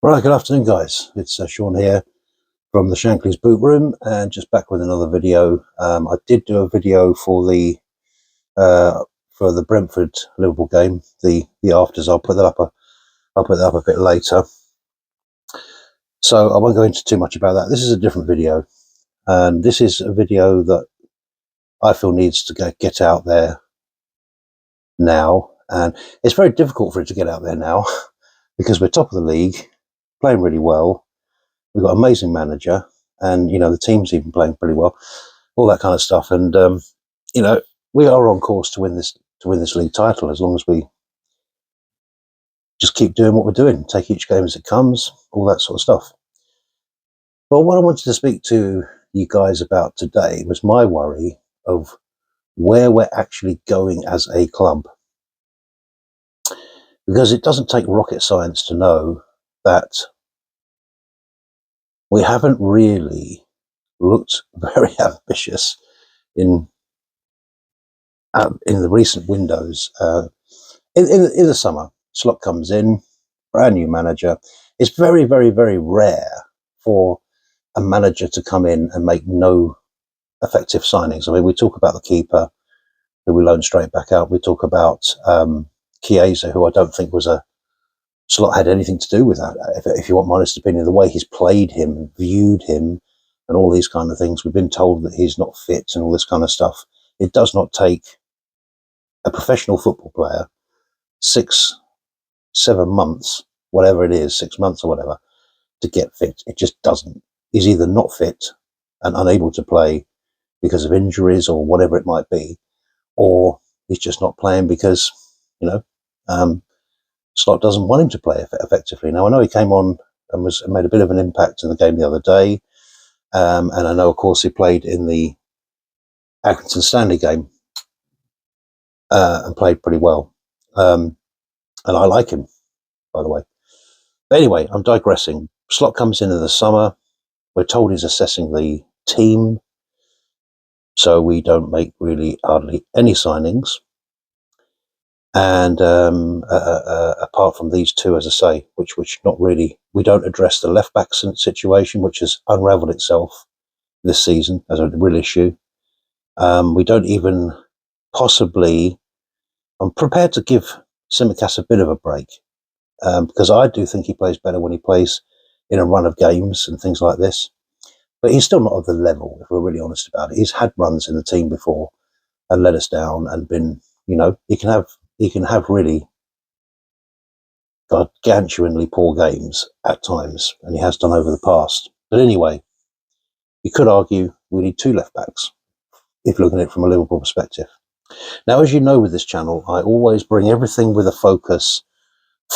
Right, good afternoon, guys. It's Sean here from the Shankly's Boot Room, and just back with another video. I did do a video uh, for the Brentford Liverpool game, the afters. I'll put that up. I'll put that up a bit later. So I won't go into too much about that. This is a different video, and this is a video that I feel needs to get out there now, and it's very difficult for it to get out there now because we're top of the league, playing really well. We've got an amazing manager, and the team's even playing pretty well, all that kind of stuff. And we are on course to win this league title as long as we just keep doing what we're doing, take each game as it comes, all that sort of stuff. But what I wanted to speak to you guys about today was my worry of where we're actually going as a club, because it doesn't take rocket science to know that we haven't really looked very ambitious in the recent windows. In the summer, Slot comes in, brand new manager. It's very, very, very rare for a manager to come in and make no effective signings. I mean, we talk about the keeper, who we loaned straight back out. We talk about Chiesa, who I don't think Slot had anything to do with that. If you want my honest opinion, the way he's played him, viewed him, and all these kind of things, we've been told that he's not fit and all this kind of stuff. It does not take a professional football player 6-7 months, whatever it is, 6 months or whatever, to get fit. It just doesn't. He's either not fit and unable to play because of injuries or whatever it might be, or he's just not playing because, Slot doesn't want him to play effectively. Now, I know he came on and made a bit of an impact in the game the other day, and I know, of course, he played in the Accrington Stanley game and played pretty well. And I like him, by the way. But anyway, I'm digressing. Slot comes in the summer. We're told he's assessing the team, so we don't make really hardly any signings. And apart from these two, as I say, which not really, we don't address the left back situation, which has unravelled itself this season as a real issue. We don't even possibly. I'm prepared to give Tsimikas a bit of a break because I do think he plays better when he plays in a run of games and things like this. But he's still not at the level, if we're really honest about it. He's had runs in the team before and let us down and been, he can have really gargantuanly poor games at times, and he has done over the past. But anyway, you could argue we need two left backs if you're looking at it from a Liverpool perspective. Now, as you know, with this channel, I always bring everything with a focus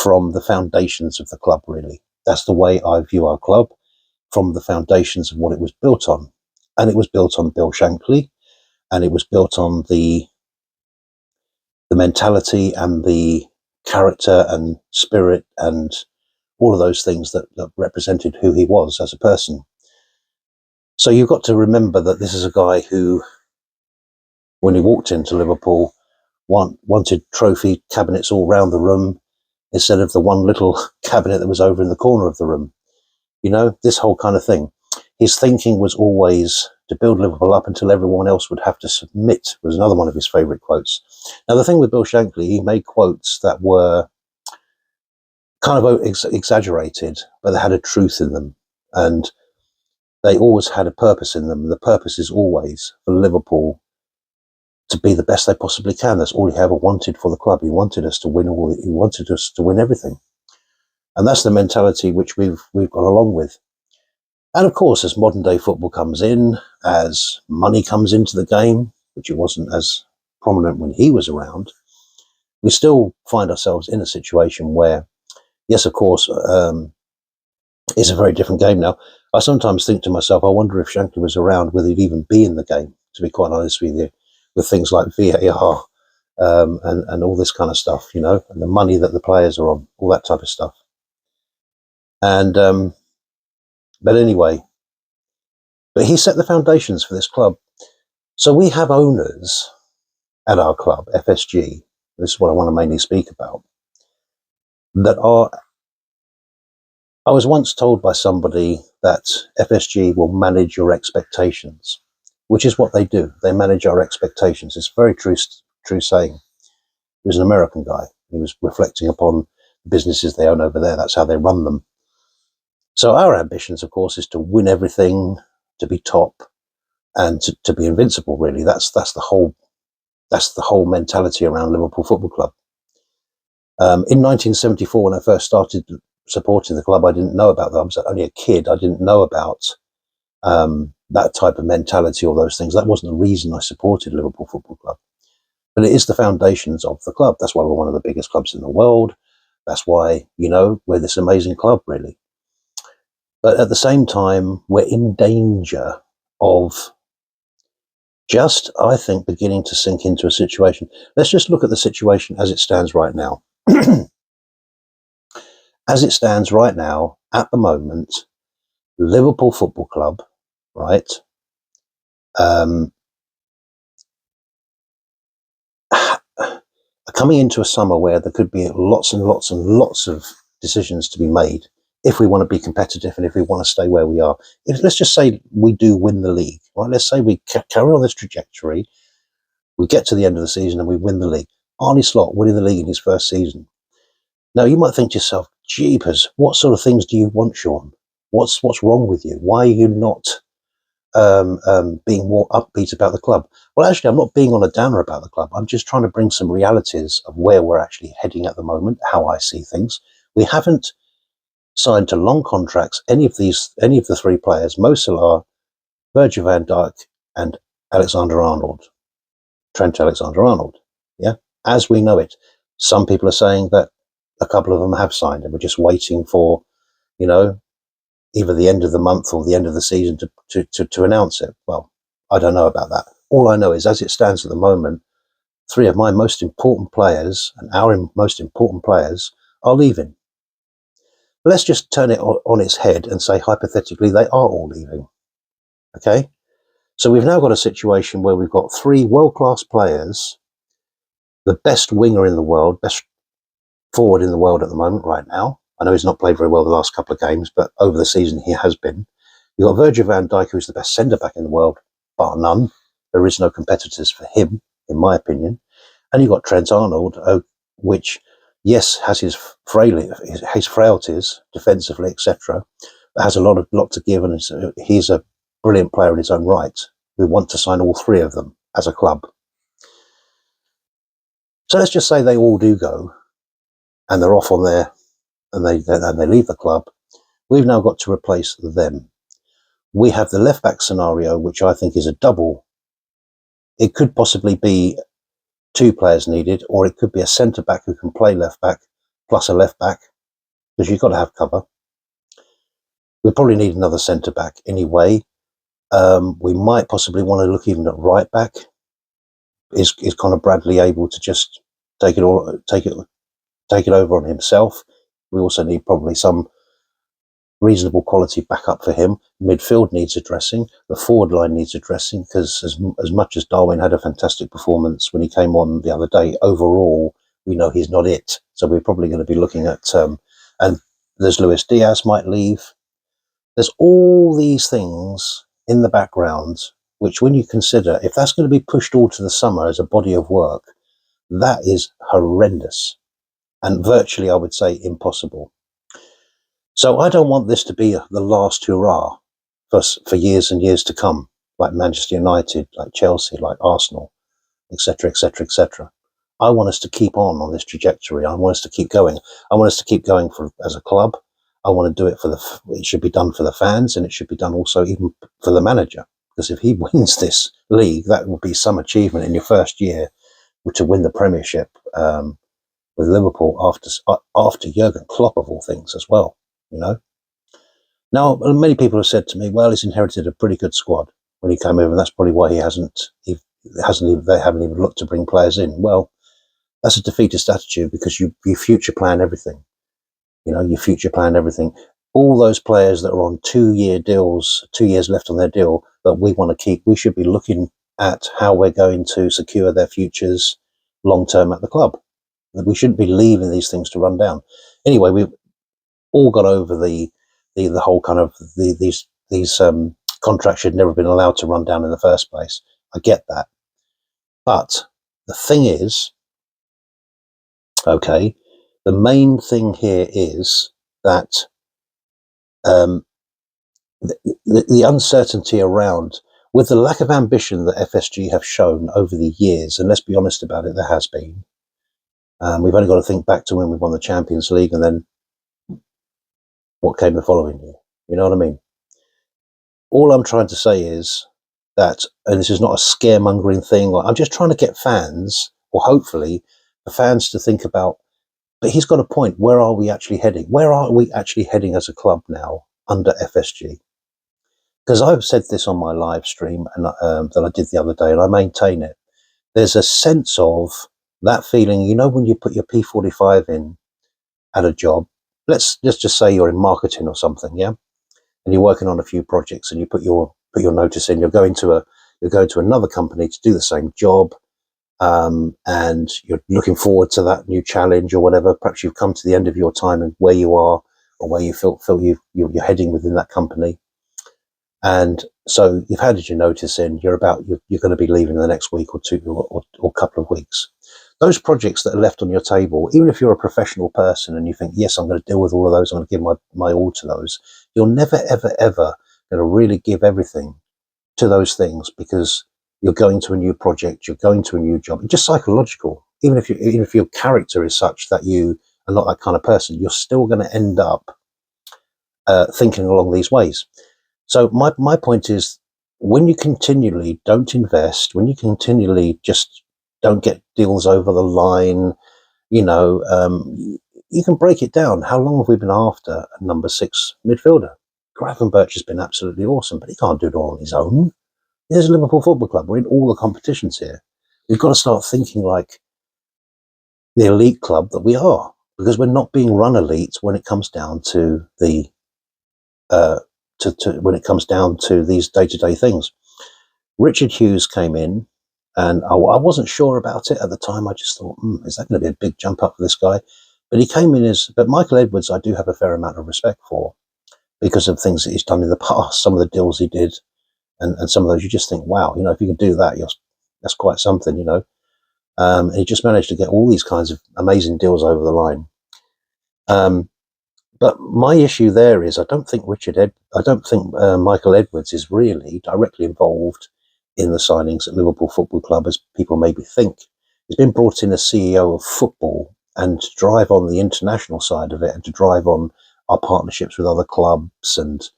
from the foundations of the club, really. That's the way I view our club, from the foundations of what it was built on. And it was built on Bill Shankly, and it was built on the mentality and the character and spirit and all of those things that represented who he was as a person. So you've got to remember that this is a guy who, when he walked into Liverpool, wanted trophy cabinets all round the room instead of the one little cabinet that was over in the corner of the room. This whole kind of thing. His thinking was always to build Liverpool up until everyone else would have to submit, was another one of his favourite quotes. Now, the thing with Bill Shankly, he made quotes that were kind of exaggerated, but they had a truth in them. And they always had a purpose in them. And the purpose is always for Liverpool to be the best they possibly can. That's all he ever wanted for the club. He wanted us to win he wanted us to win everything. And that's the mentality which we've gone along with. And of course, as modern day football comes in, as money comes into the game, which it wasn't as prominent when he was around, we still find ourselves in a situation where, yes, of course, it's a very different game now. I sometimes think to myself, I wonder if Shankly was around, whether he'd even be in the game, to be quite honest with you, with things like VAR and all this kind of stuff, and the money that the players are on, all that type of stuff. And but anyway, but he set the foundations for this club. So we have owners at our club, FSG, this is what I want to mainly speak about, that are I was once told by somebody that FSG will manage your expectations, which is what they do. They manage our expectations. It's a very true saying. He was an American guy. He was reflecting upon the businesses they own over there. That's how they run them. So our ambitions, of course, is to win everything, to be top, and to be invincible. Really, that's the whole mentality around Liverpool Football Club. In 1974, when I first started supporting the club, I didn't know about that. I was only a kid. I didn't know about that type of mentality or those things. That wasn't the reason I supported Liverpool Football Club. But it is the foundations of the club. That's why we're one of the biggest clubs in the world. That's why, we're this amazing club, really. But at the same time, we're in danger of just, I think, beginning to sink into a situation. Let's just look at the situation as it stands right now. As it stands right now, at the moment, Liverpool Football Club, right, coming into a summer where there could be lots and lots and lots of decisions to be made if we want to be competitive and if we want to stay where we are. Let's just say we do win the league, right? Let's say we carry on this trajectory, we get to the end of the season and we win the league. Arne Slot winning the league in his first season. Now, you might think to yourself, jeepers, what sort of things do you want, Sean? What's wrong with you? Why are you not being more upbeat about the club? Well, actually, I'm not being on a downer about the club. I'm just trying to bring some realities of where we're actually heading at the moment, how I see things. We haven't signed to long contracts any of the three players, Mo Salah, Virgil van Dijk, and Alexander-Arnold, Trent Alexander-Arnold. Yeah, as we know it. Some people are saying that a couple of them have signed, and we're just waiting for, either the end of the month or the end of the season to announce it. Well, I don't know about that. All I know is, as it stands at the moment, three of my most important players and our most important players are leaving. Let's just turn it on its head and say, hypothetically, they are all leaving. Okay? So we've now got a situation where we've got three world-class players, the best winger in the world, best forward in the world at the moment right now. I know he's not played very well the last couple of games, but over the season he has been. You've got Virgil van Dijk, who's the best centre-back in the world, bar none. There is no competitors for him, in my opinion. And you've got Trent Arnold, which, yes, has his frailties defensively, etc., but has a lot to give, and he's a brilliant player in his own right. We want to sign all three of them as a club. So let's just say they all do go, and they're off on their, and they leave the club. We've now got to replace them. We have the left-back scenario, which I think is a double. It could possibly be two players needed, or it could be a centre-back who can play left-back plus a left-back, because you've got to have cover. We probably need another centre-back anyway. We might possibly want to look even at right-back. Is Conor Bradley able to just take it over on himself? We also need probably some reasonable quality backup for him. Midfield needs addressing. The forward line needs addressing, because as much as Darwin had a fantastic performance when he came on the other day, overall we know he's not it. So we're probably going to be looking at and there's Luis Diaz might leave. There's all these things in the background, which, when you consider, if that's going to be pushed all to the summer as a body of work, that is horrendous and virtually, I would say, impossible. So I don't want this to be the last hurrah for years and years to come, like Manchester United, like Chelsea, like Arsenal, etc., etc., etc. I want us to keep on this trajectory. I want us to keep going. I want us to keep going as a club. I want to do it it should be done for the fans, and it should be done also even for the manager. Because if he wins this league, that will be some achievement in your first year, to win the Premiership with Liverpool after Jurgen Klopp, of all things, as well. Now, many people have said to me, well, he's inherited a pretty good squad when he came over, and that's probably why they haven't even looked to bring players in. Well, that's a defeatist attitude, because you future plan everything. You future plan everything. All those players that are on 2-year deals, 2 years left on their deal, that we want to keep, we should be looking at how we're going to secure their futures long-term at the club. We shouldn't be leaving these things to run down. Anyway, we've all got over the the whole kind of these contracts should never have been allowed to run down in the first place. I get that. But the thing is, okay, the main thing here is that the uncertainty around, with the lack of ambition that FSG have shown over the years, and let's be honest about it, there has been. We've only got to think back to when we won the Champions League and then what came the following year. You know what I mean? All I'm trying to say is that, and this is not a scaremongering thing, I'm just trying to get fans, or hopefully the fans, to think about, but he's got a point. Where are we actually heading? Where are we actually heading as a club now under FSG? Because I've said this on my live stream and that I did the other day, and I maintain it. There's a sense of that feeling, you know, when you put your P45 in at a job, let's just say you're in marketing or something, yeah, and you're working on a few projects, and you put your notice in. You're going to another company to do the same job, and you're looking forward to that new challenge or whatever. Perhaps you've come to the end of your time and where you are, or where you feel you're heading within that company. And so you've handed your notice in, you're going to be leaving in the next week or two or couple of weeks. Those projects that are left on your table, even if you're a professional person and you think, yes, I'm going to deal with all of those, I'm going to give my all to those, you're never, ever, ever going to really give everything to those things, because you're going to a new project, you're going to a new job. It's just psychological. Even if your character is such that you are not that kind of person, you're still going to end up thinking along these ways. So my point is, when you continually don't invest, when you continually just don't get deals over the line, you know, you can break it down. How long have we been after a number 6 midfielder? Gravenberch has been absolutely awesome, but he can't do it all on his own. There's a Liverpool Football Club. We're in all the competitions here. We've got to start thinking like the elite club that we are, because we're not being run elite when it comes down to the when it comes down to these day-to-day things. Richard Hughes came in, and I wasn't sure about it at the time. I just thought, is that going to be a big jump up for this guy? But he came in but Michael Edwards, I do have a fair amount of respect for, because of things that he's done in the past, some of the deals he did, and some of those you just think, wow, you know, if you can do that, that's quite something, you know. And he just managed to get all these kinds of amazing deals over the line. But my issue there is, I don't think Michael Edwards is really directly involved in the signings at Liverpool Football Club, as people maybe think. He's been brought in as CEO of football, and to drive on the international side of it, and to drive on our partnerships with other clubs and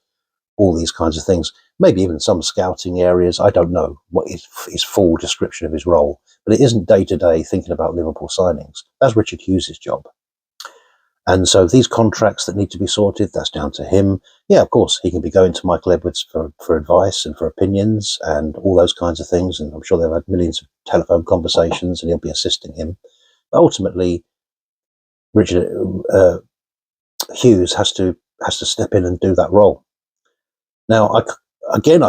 all these kinds of things. Maybe even some scouting areas. I don't know what his full description of his role, but it isn't day-to-day thinking about Liverpool signings. That's Richard Hughes' job. And so these contracts that need to be sorted, that's down to him. Yeah, of course, he can be going to Michael Edwards for advice and for opinions and all those kinds of things. And I'm sure they've had millions of telephone conversations, and he'll be assisting him. But ultimately, Richard Hughes has to step in and do that role. Now, I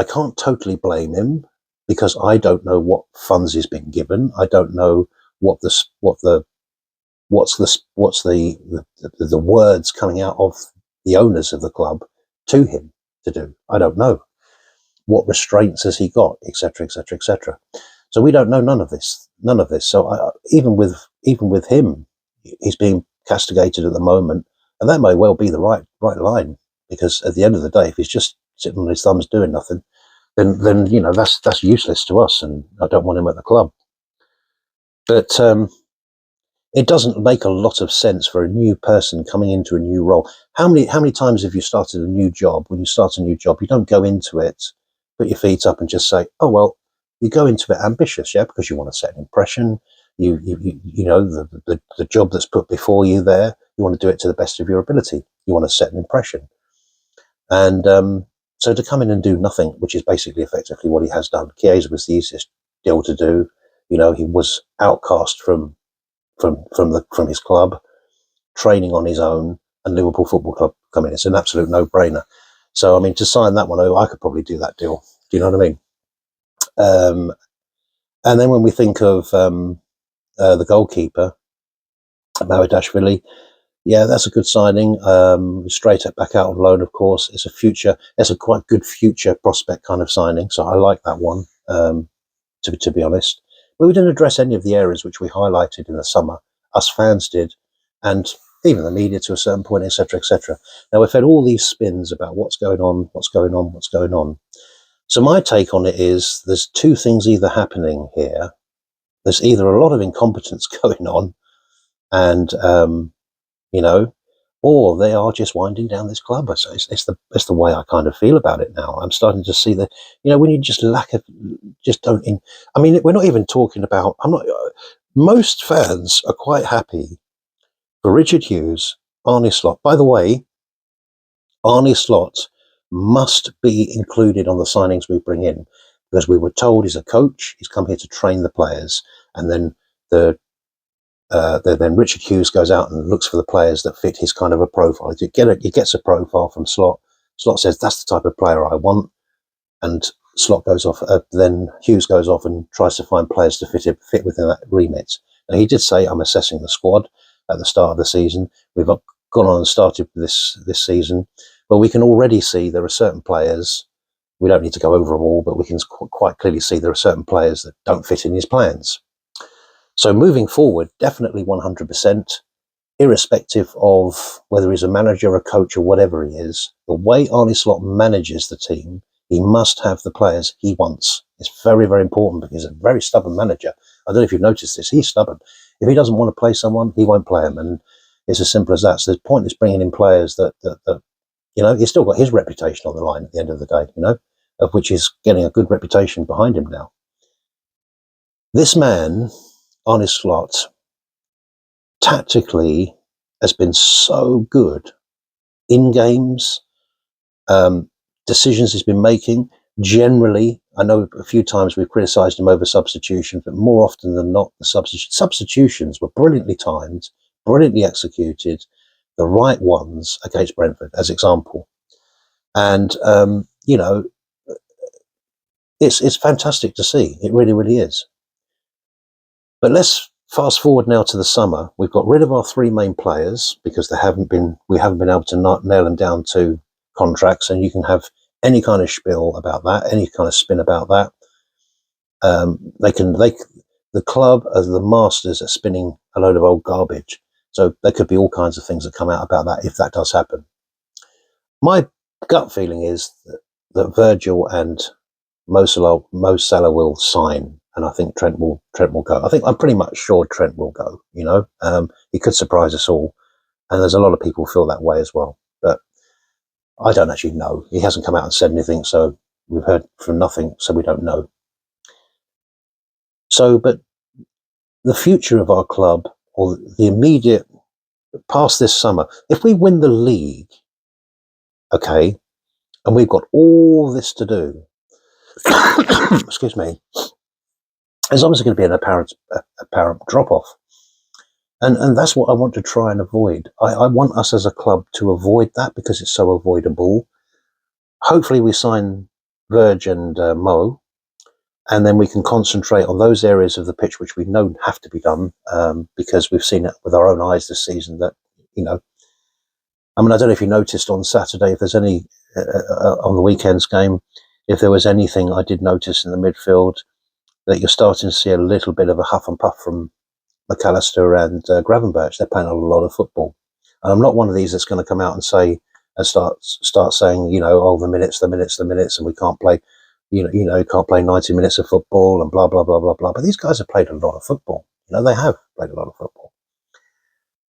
can't totally blame him, because I don't know what funds he's been given. I don't know what's the words coming out of the owners of the club to him to do. I don't know what restraints has he got, etc., etc., etc. So we don't know none of this. So even with him, he's being castigated at the moment, and that may well be the right line, because at the end of the day, if he's just sitting on his thumbs doing nothing, then you know, that's useless to us, and I don't want him at the club. But it doesn't make a lot of sense for a new person coming into a new role. How many times have you started a new job? When you start a new job, you don't go into it, put your feet up and just say, oh, well, you go into it ambitious, yeah, because you want to set an impression. You know, the job that's put before you there, you want to do it to the best of your ability. You want to set an impression. And so to come in and do nothing, which is basically effectively what he has done. Chiesa was the easiest deal to do. You know, he was outcast from his club, training on his own, and Liverpool Football Club come in. It's an absolute no-brainer. So, I mean, to sign that one over, I could probably do that deal. Do you know what I mean? And then when we think of the goalkeeper, Maradashvili, Yeah, that's a good signing. Straight up back out on loan, of course. It's a quite good future prospect kind of signing. So I like that one, to be honest. But we didn't address any of the areas which we highlighted in the summer. Us fans did, and even the media to a certain point, etc., etc. Now we've had all these spins about what's going on, what's going on, what's going on. So my take on it is there's two things either happening here. There's either a lot of incompetence going on, and you know, or they are just winding down this club. So it's the way I kind of feel about it now. I'm starting to see that, when you just just don't. I mean, we're not even talking about. I'm not. Most fans are quite happy for Richard Hughes, Arne Slot. By the way, Arne Slot must be included on the signings we bring in, because we were told he's a coach. He's come here to train the players, and then then Richard Hughes goes out and looks for the players that fit his kind of a profile. He gets a profile from Slot. Slot says, that's the type of player I want. And Slot goes off. Then Hughes goes off and tries to find players to fit within that remit. Now, he did say, I'm assessing the squad at the start of the season. We've gone on and started this season. But we can already see there are certain players. We don't need to go over them all, but we can quite clearly see there are certain players that don't fit in his plans. So moving forward, definitely 100%, irrespective of whether he's a manager, a coach, or whatever he is, the way Arne Slot manages the team, he must have the players he wants. It's very, very important, because he's a very stubborn manager. I don't know if you've noticed this. He's stubborn. If he doesn't want to play someone, he won't play him. And it's as simple as that. So the point is bringing in players that he's still got his reputation on the line at the end of the day, of which he's getting a good reputation behind him now. This man, Arne Slot, tactically has been so good in games, decisions he's been making. Generally, I know a few times we've criticised him over substitutions, but more often than not, the substitutions were brilliantly timed, brilliantly executed, the right ones against Brentford, as example. And, it's fantastic to see. It really, really is. But let's fast forward now to the summer. We've got rid of our three main players because we haven't been able to nail them down to contracts, and you can have any kind of spiel about that, any kind of spin about that. The club are the masters at spinning a load of old garbage. So there could be all kinds of things that come out about that if that does happen. My gut feeling is that Virgil and Mo Salah will sign, and I think Trent will go. I'm pretty much sure Trent will go. He could surprise us all, and there's a lot of people who feel that way as well. But I don't actually know. He hasn't come out and said anything, so we've heard from nothing, so we don't know. So, but the future of our club, or the immediate past this summer, if we win the league, okay, and we've got all this to do, excuse me, there's obviously going to be an apparent drop-off. And that's what I want to try and avoid. I want us as a club to avoid that, because it's so avoidable. Hopefully we sign Verge and Mo, and then we can concentrate on those areas of the pitch which we know have to be done, because we've seen it with our own eyes this season that, I mean, I don't know if you noticed on Saturday, if there's any, on the weekend's game, if there was anything I did notice in the midfield, that you're starting to see a little bit of a huff and puff from McAllister and Gravenberch. They're playing a lot of football. And I'm not one of these that's going to come out and say, and start saying, the minutes, and we can't play, you can't play 90 minutes of football and blah, blah, blah, blah, blah. But these guys have played a lot of football. They have played a lot of football.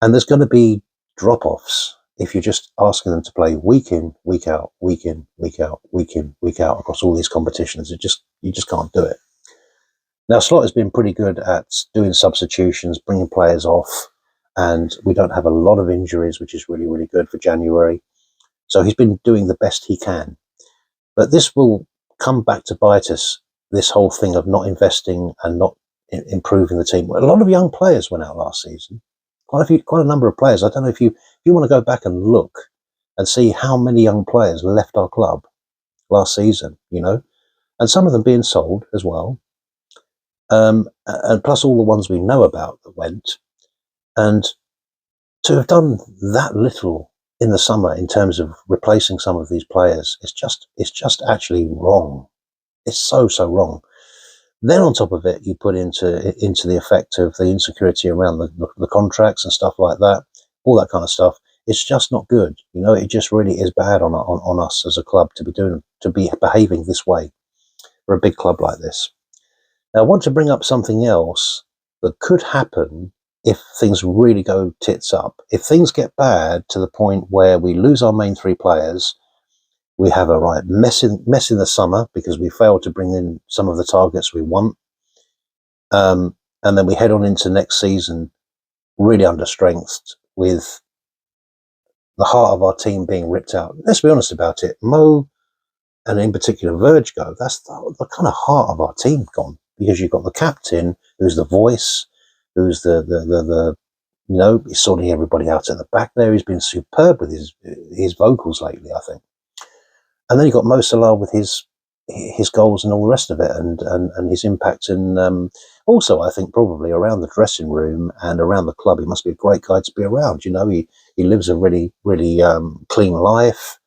And there's going to be drop-offs if you're just asking them to play week in, week out, week in, week out, week in, week out across all these competitions. You just can't do it. Now, Slot has been pretty good at doing substitutions, bringing players off, and we don't have a lot of injuries, which is really, really good for January. So he's been doing the best he can. But this will come back to bite us, this whole thing of not investing and not improving the team. A lot of young players went out last season. Quite a number of players. I don't know if you want to go back and look and see how many young players left our club last season, and some of them being sold as well. And plus all the ones we know about that went. And to have done that little in the summer in terms of replacing some of these players, it's just actually wrong. It's so wrong. Then on top of it, you put into the effect of the insecurity around the contracts and stuff like that, all that kind of stuff. It's just not good. You know, it just really is bad on us as a club to be behaving this way for a big club like this. Now, I want to bring up something else that could happen if things really go tits up. If things get bad to the point where we lose our main three players, we have a right mess in the summer because we failed to bring in some of the targets we want. And then we head on into next season really understrengthed with the heart of our team being ripped out. Let's be honest about it. Mo, and in particular Verge, go. That's the kind of heart of our team gone, because you've got the captain who's the voice, who's the you know, he's sorting everybody out at the back there. He's been superb with his vocals lately, I think. And then you've got Mo Salah with his goals and all the rest of it, and his impact in also, I think, probably around the dressing room and around the club. He must be a great guy to be around. You know, he lives a really clean life,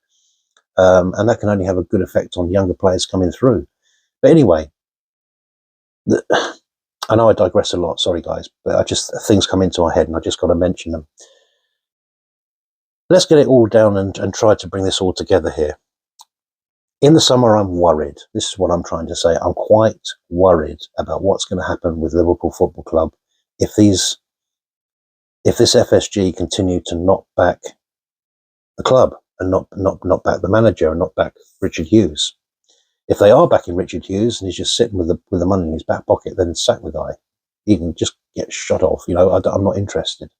and that can only have a good effect on younger players coming through. But anyway, I know I digress a lot. Sorry, guys, but things come into my head, and I just got to mention them. Let's get it all down and try to bring this all together here. In the summer, I'm worried. This is what I'm trying to say. I'm quite worried about what's going to happen with Liverpool Football Club if this FSG continue to not back the club and not back the manager and not back Richard Hughes. If they are backing Richard Hughes and he's just sitting with the money in his back pocket, then sack the guy. He can just get shot off. You know, I'm not interested.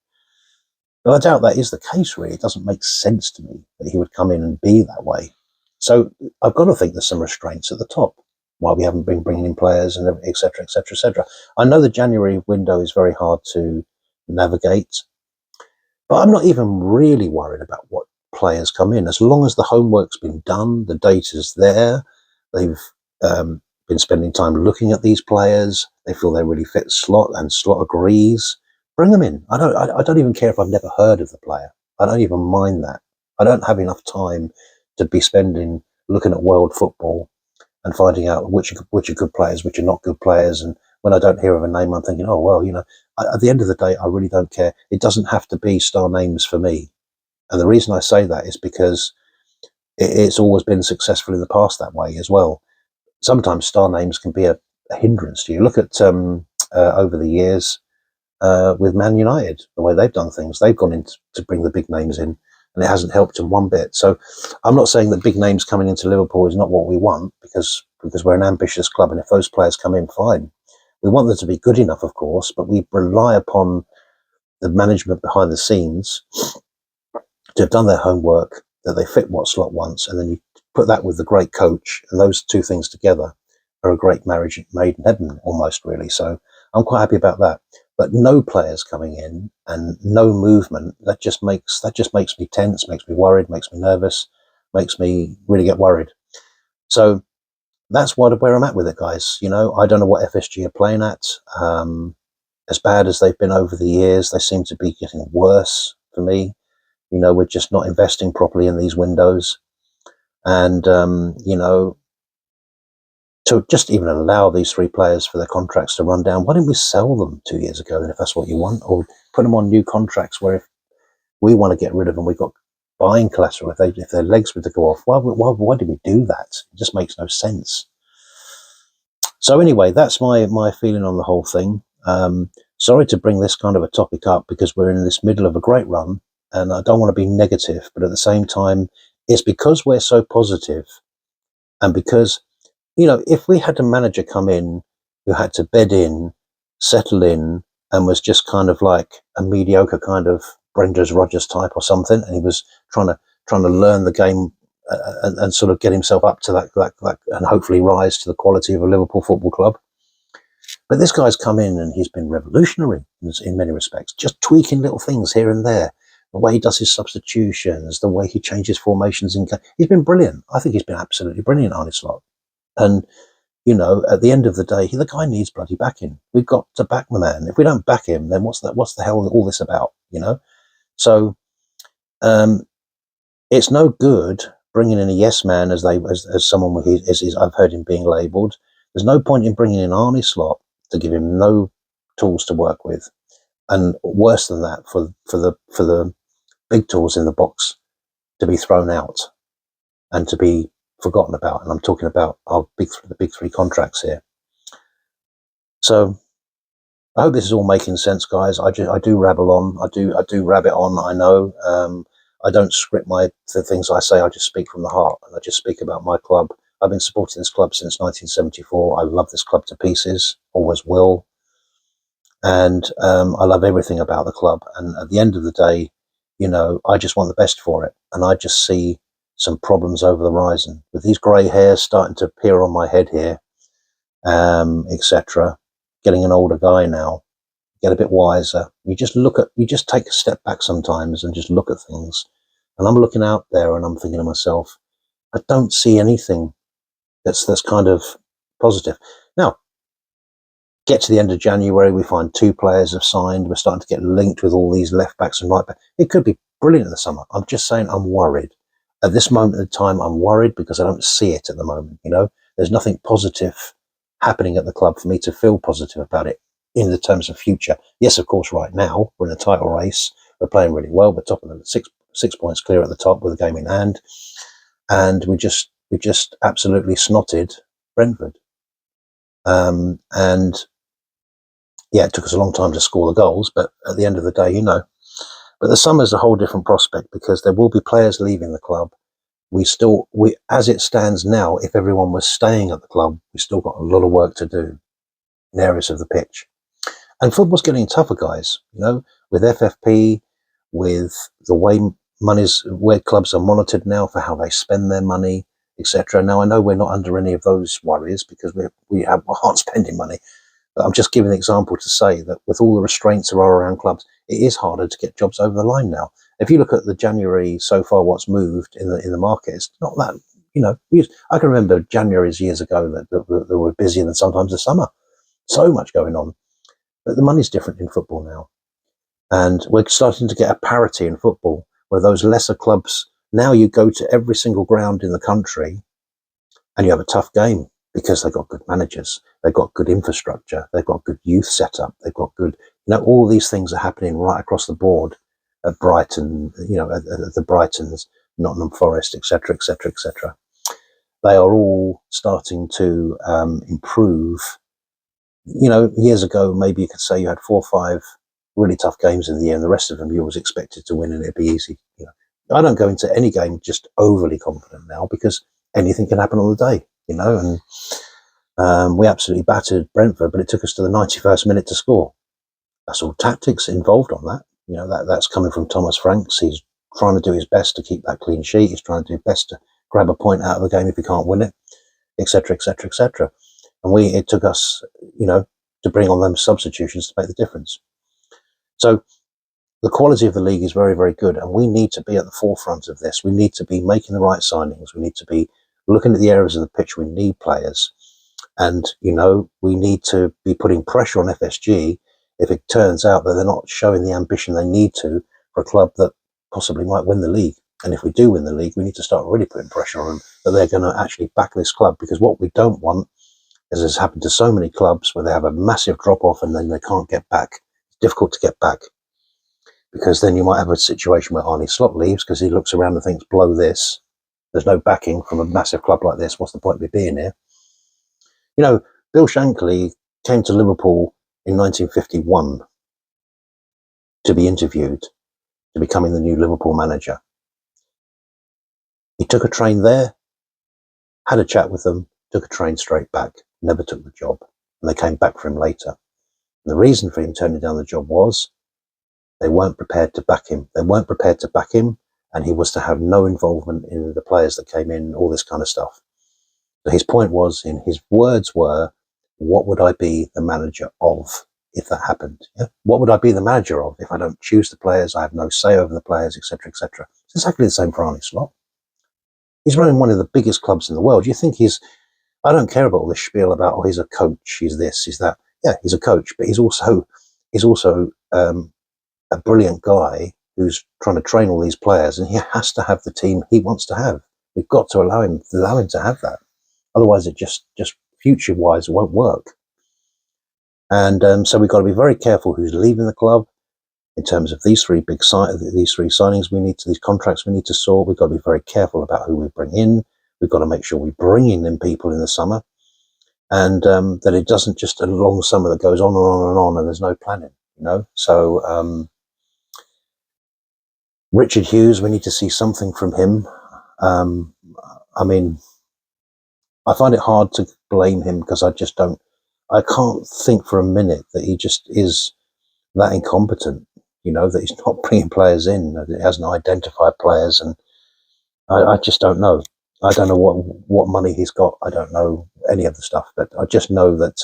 But I doubt that is the case, really. It doesn't make sense to me that he would come in and be that way. So I've got to think there's some restraints at the top while we haven't been bringing in players and et cetera, et cetera, et cetera. I know the January window is very hard to navigate, but I'm not even really worried about what players come in. As long as the homework's been done, the data's there, they've been spending time looking at these players, they feel they really fit Slot and Slot agrees, bring them in. I don't even care if I've never heard of the player. I don't even mind that. I don't have enough time to be spending looking at world football and finding out which are good players, which are not good players. And when I don't hear of a name, I'm thinking, oh, well, you know, at the end of the day, I really don't care. It doesn't have to be star names for me. And the reason I say that is because it's always been successful in the past that way as well. Sometimes star names can be a hindrance to you. Look at over the years with Man United, the way they've done things. They've gone in to bring the big names in, and it hasn't helped them one bit. So I'm not saying that big names coming into Liverpool is not what we want, because we're an ambitious club, and if those players come in, fine. We want them to be good enough, of course, but we rely upon the management behind the scenes to have done their homework, that they fit what Slot wants, and then you put that with the great coach, and those two things together are a great marriage made in heaven, almost, really. So I'm quite happy about that. But no players coming in and no movement, that just makes me tense, makes me worried, makes me nervous, makes me really get worried. So that's where I'm at with it, guys. You know, I don't know what FSG are playing at. As bad as they've been over the years, they seem to be getting worse for me. You know, we're just not investing properly in these windows. And, you know, to just even allow these three players for their contracts to run down, why didn't we sell them 2 years ago, if that's what you want, or put them on new contracts where if we want to get rid of them, we've got buying collateral. If their legs were to go off, why did we do that? It just makes no sense. So anyway, that's my feeling on the whole thing. Sorry to bring this kind of a topic up, because we're in this middle of a great run, and I don't want to be negative, but at the same time, it's because we're so positive, and because, you know, if we had a manager come in who had to bed in, settle in, and was just kind of like a mediocre kind of Brendan Rodgers type or something, and he was trying to learn the game and sort of get himself up to that and hopefully rise to the quality of a Liverpool Football Club. But this guy's come in and he's been revolutionary in many respects, just tweaking little things here and there. The way he does his substitutions, the way he changes formations in game. He's been brilliant. I think he's been absolutely brilliant, Arne Slot. And, you know, at the end of the day, the guy needs bloody backing. We've got to back the man. If we don't back him, then what's the hell all this about, you know? So it's no good bringing in a yes man as someone as I've heard him being labelled. There's no point in bringing in Arnie Slot to give him no tools to work with, and worse than that, for the big tools in the box to be thrown out and to be forgotten about. And I'm talking about the big three contracts here. So I hope this is all making sense, guys. I do rabble on. I do rabbit on. I know. I don't script the things I say. I just speak from the heart, and I just speak about my club. I've been supporting this club since 1974. I love this club to pieces. Always will. And I love everything about the club. And at the end of the day, I just want the best for it. And I just see some problems over the horizon with these grey hairs starting to appear on my head here, etc. Getting an older guy now, get a bit wiser. You just take a step back sometimes and just look at things. And I'm looking out there and I'm thinking to myself, I don't see anything that's kind of positive. Now, get to the end of January, we find 2 players have signed. We're starting to get linked with all these left backs and right backs. It could be brilliant in the summer. I'm just saying I'm worried. At this moment in time, I'm worried because I don't see it at the moment. There's nothing positive happening at the club for me to feel positive about it in the terms of future. Yes, of course, right now we're in a title race. We're playing really well. We're top of the 6 points clear at the top with a game in hand. And we just absolutely snotted Brentford. And yeah, it took us a long time to score the goals, but at the end of the day, But the summer's a whole different prospect because there will be players leaving the club. We as it stands now, if everyone was staying at the club, we still got a lot of work to do in areas of the pitch. And football's getting tougher, guys, with FFP, with the way where clubs are monitored now for how they spend their money, etc. Now, I know we're not under any of those worries because we aren't spending money. But I'm just giving an example to say that with all the restraints there are around clubs, it is harder to get jobs over the line now. If you look at the January so far, what's moved in the market, it's not that, I can remember Januaries years ago that were busier than sometimes the summer. So much going on. But the money's different in football now. And we're starting to get a parity in football where those lesser clubs, now you go to every single ground in the country and you have a tough game because they've got good managers, they've got good infrastructure, they've got good youth setup, they've got good, all these things are happening right across the board at Brighton, at the Brightons, Nottingham Forest, etc., etc., etc. They are all starting to improve. Years ago, maybe you could say you had 4 or 5 really tough games in the year, and the rest of them you was expected to win, and it'd be easy. I don't go into any game just overly confident now because anything can happen on the day, and we absolutely battered Brentford, but it took us to the 91st minute to score. That's all tactics involved on that. That's coming from Thomas Franks. He's trying to do his best to keep that clean sheet. He's trying to do his best to grab a point out of the game if he can't win it, etc., etc., etc. And it took us, to bring on them substitutions to make the difference. So the quality of the league is very, very good, and we need to be at the forefront of this. We need to be making the right signings. We need to be looking at the areas of the pitch we need players. And, we need to be putting pressure on FSG if it turns out that they're not showing the ambition they need to for a club that possibly might win the league. And if we do win the league, we need to start really putting pressure on them that they're going to actually back this club, because what we don't want, as has happened to so many clubs, where they have a massive drop-off and then they can't get back. It's difficult to get back, because then you might have a situation where Arnie Slot leaves because he looks around and thinks, blow this. There's no backing from a massive club like this. What's the point of me being here? Bill Shankly came to Liverpool in 1951 to be interviewed, to becoming the new Liverpool manager. He took a train there, had a chat with them, took a train straight back, never took the job, and they came back for him later. And the reason for him turning down the job was they weren't prepared to back him. They weren't prepared to back him, and he was to have no involvement in the players that came in, all this kind of stuff. So his point was, in his words were, what would I be the manager of if that happened? Yeah? What would I be the manager of if I don't choose the players, I have no say over the players, etc., etc.? It's exactly the same for Arnie Slot. He's running one of the biggest clubs in the world. You think I don't care about all this spiel about, he's a coach, he's this, he's that. Yeah, he's a coach, but he's also a brilliant guy who's trying to train all these players, and he has to have the team he wants to have. We've got to allow him to have that. Otherwise, it just future-wise won't work. And so we've got to be very careful who's leaving the club in terms of these three signings we need to, these contracts we need to sort. We've got to be very careful about who we bring in. We've got to make sure we bring in people in the summer, and that it doesn't just a long summer that goes on and on and on, and there's no planning, you know. So Richard Hughes, we need to see something from him. I mean, I find it hard to blame him because I can't think for a minute that he just is that incompetent, you know, that he's not bringing players in, that he hasn't identified players, and I just don't know. I don't know what money he's got. I don't know any of the stuff, but I just know that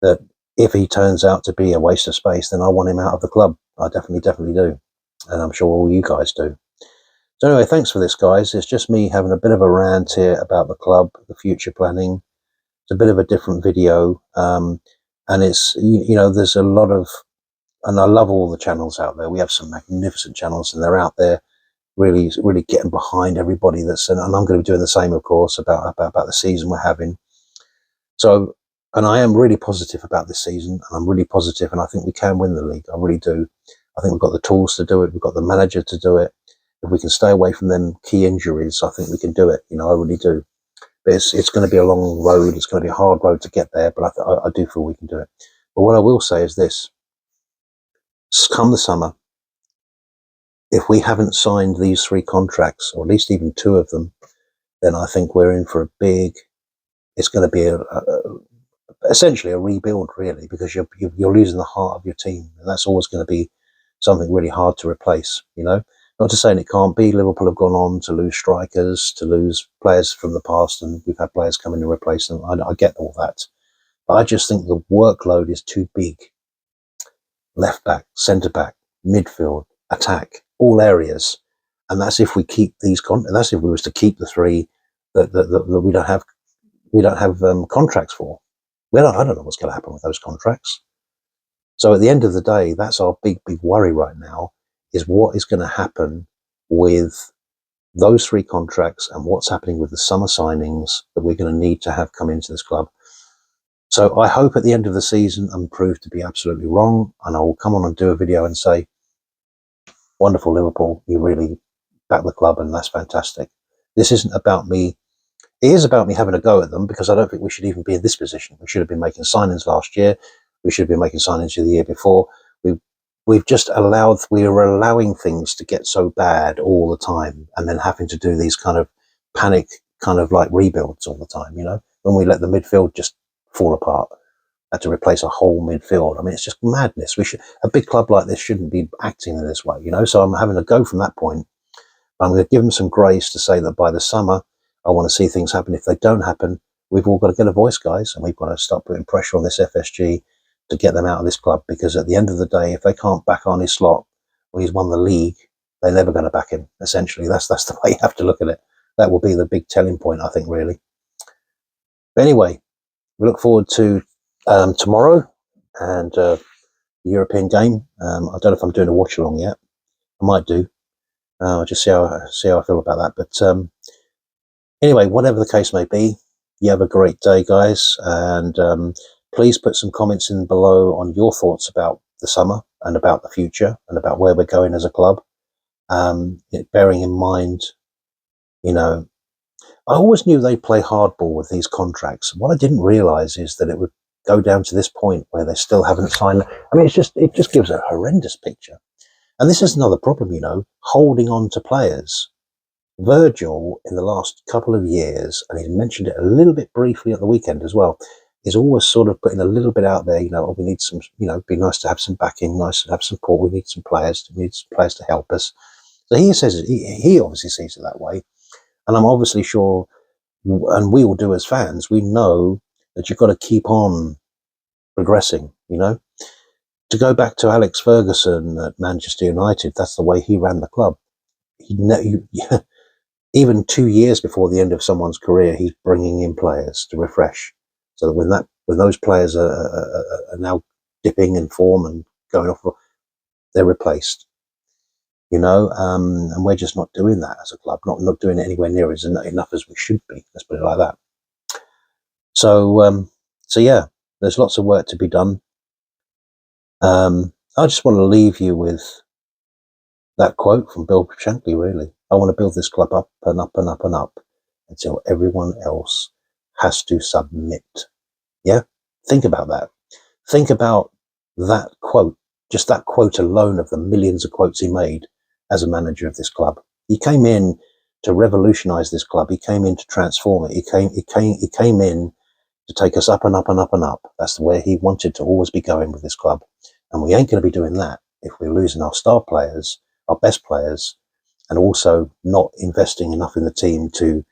that if he turns out to be a waste of space, then I want him out of the club. I definitely do, and I'm sure all you guys do. So anyway, thanks for this, guys. It's just me having a bit of a rant here about the club, the future planning. It's a bit of a different video, and it's you know, there's a lot of, and I love all the channels out there. We have some magnificent channels, and they're out there really getting behind everybody that's, and I'm going to be doing the same, of course, about the season we're having. So, and I am really positive about this season, and I'm really positive, and I think we can win the league. I really do. I think we've got the tools to do it. We've got the manager to do it. If we can stay away from them key injuries, I think we can do it. You know, I really do. But it's going to be a long road. It's going to be a hard road to get there, but I do feel we can do it. But what I will say is this: come the summer, if we haven't signed these three contracts, or at least even two of them, then I think we're in for a big. It's going to be essentially a rebuild, really, because you're losing the heart of your team, and that's always going to be something really hard to replace. You know, not to say it can't be. Liverpool have gone on to lose strikers, to lose players from the past, and we've had players come in to replace them. I get all that, but I just think the workload is too big. Left back, centre back, midfield, attack, all areas, and that's if we keep these. That's if we was to keep the three that we don't have contracts for. I don't know what's going to happen with those contracts. So at the end of the day, that's our big worry right now, is what is going to happen with those three contracts and what's happening with the summer signings that we're going to need to have come into this club. So I hope at the end of the season I'm proved to be absolutely wrong, and I will come on and do a video and say, wonderful Liverpool, you really back the club, and that's fantastic. This isn't about me. It is about me having a go at them, because I don't think we should even be in this position. We should have been making signings last year. We should have been making signings the year before. We're allowing things to get so bad all the time, and then having to do these kind of panic, kind of like rebuilds all the time, you know, when we let the midfield just fall apart, had to replace a whole midfield. I mean, it's just madness. A big club like this shouldn't be acting in this way, you know, so I'm having to go from that point. I'm going to give them some grace to say that by the summer, I want to see things happen. If they don't happen, we've all got to get a voice, guys, and we've got to start putting pressure on this FSG to get them out of this club, because at the end of the day, if they can't back Arne Slot when he's won the league, they're never going to back him. Essentially, that's the way you have to look at it. That will be the big telling point, I think, really. But anyway, we look forward to tomorrow and the European game. I don't know if I'm doing a watch along yet. I might do. I'll just see how I feel about that. But anyway, whatever the case may be, you have a great day, guys, and please put some comments in below on your thoughts about the summer and about the future and about where we're going as a club. Bearing in mind, you know, I always knew they play hardball with these contracts. What I didn't realise is that it would go down to this point where they still haven't signed. I mean, it just gives a horrendous picture. And this is another problem, you know, holding on to players. Virgil, in the last couple of years, and he mentioned it a little bit briefly at the weekend as well, is always sort of putting a little bit out there, you know, we need some, you know, it'd be nice to have some backing, nice to have support, we need some players, to help us. So he says, he obviously sees it that way. And I'm obviously sure, and we all do as fans, we know that you've got to keep on progressing, you know. To go back to Alex Ferguson at Manchester United, that's the way he ran the club. Even 2 years before the end of someone's career, he's bringing in players to refresh, so that when those players are now dipping in form and going off, they're replaced. you know, and we're just not doing that as a club, not doing it anywhere near as enough as we should be. Let's put it like that. So, so yeah, there's lots of work to be done. I just want to leave you with that quote from Bill Shankly, really. I want to build this club up and up and up and up until everyone else has to submit. Yeah? Think about that. Think about that quote, just that quote alone of the millions of quotes he made as a manager of this club. He came in to revolutionize this club. He came in to transform it. He came in to take us up and up and up and up. That's where he wanted to always be going with this club. And we ain't going to be doing that if we're losing our star players, our best players, and also not investing enough in the team to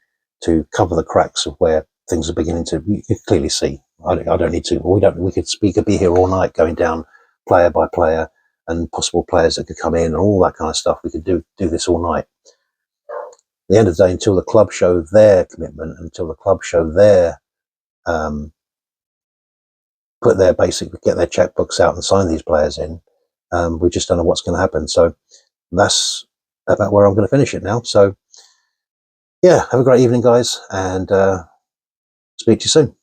cover the cracks of where things are beginning to, you can clearly see. I don't need to, we could be here all night going down player by player and possible players that could come in and all that kind of stuff. We could do this all night. At the end of the day, until the club show their commitment, until the club show their get their checkbooks out and sign these players in, we just don't know what's going to happen. So that's about where I'm going to finish it now. So yeah, have a great evening, guys, and speak to you soon.